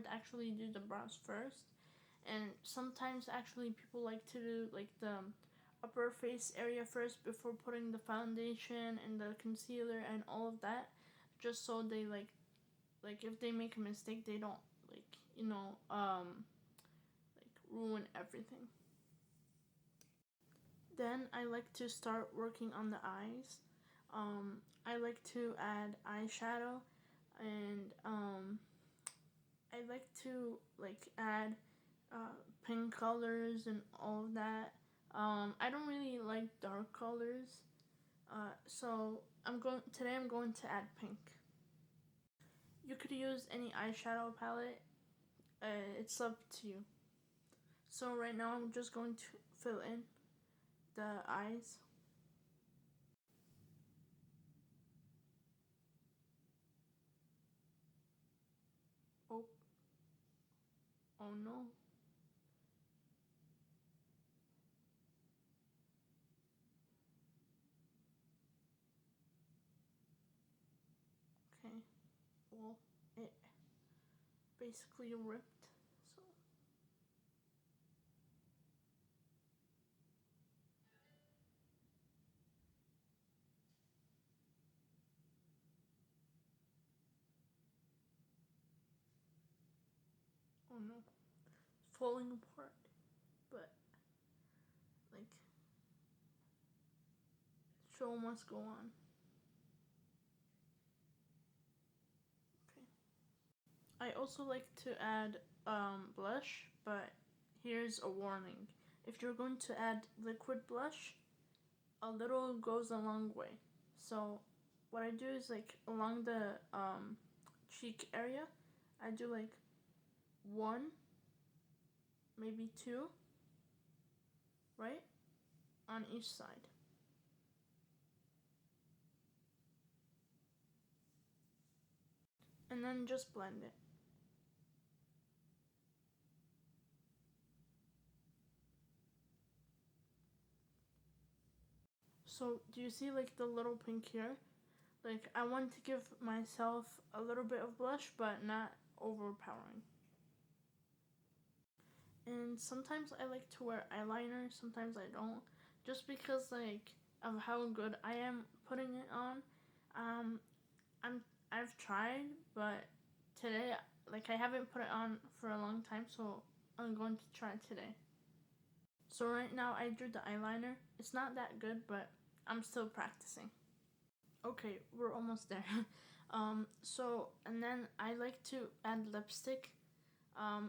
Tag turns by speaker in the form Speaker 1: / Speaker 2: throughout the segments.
Speaker 1: would actually do the brows first, and sometimes actually people like to do like the upper face area first before putting the foundation and the concealer and all of that, just so they like if they make a mistake they don't like like ruin everything. Then I like to start working on the eyes. I like to add eyeshadow, and I like to like add pink colors and all of that. I don't really like dark colors, so I'm going to add pink. You could use any eyeshadow palette. It's up to you. So right now I'm just going to fill in the eyes. Oh, oh no. Okay. Well, it basically ripped. So oh no, it's falling apart. But like, the show must go on. Okay. I also like to add blush, but here's a warning. If you're going to add liquid blush, a little goes a long way. So what I do is like along the cheek area, I do like one, maybe two, right? On each side. And then just blend it. So do you see like the little pink here? Like I want to give myself a little bit of blush but not overpowering. And sometimes I like to wear eyeliner, sometimes I don't. Just because like of how good I am putting it on. Um I've tried, but today like I haven't put it on for a long time, so I'm going to try it today. So right now I drew the eyeliner. It's not that good, but I'm still practicing. Okay, we're almost there. So and then I like to add lipstick.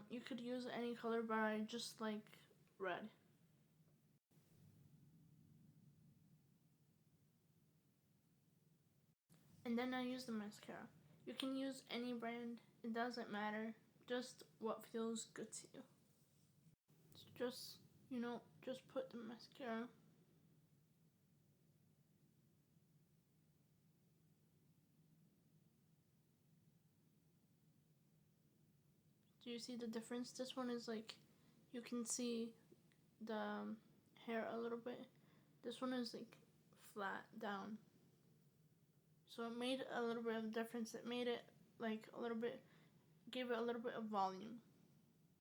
Speaker 1: You could use any color, but I just like red. And then I use the mascara. You can use any brand. It doesn't matter. Just what feels good to you. It's just just put the mascara. Do you see the difference? This one is like, you can see the hair a little bit. This one is like flat down. So it made a little bit of difference. It made it like a little bit, gave it a little bit of volume.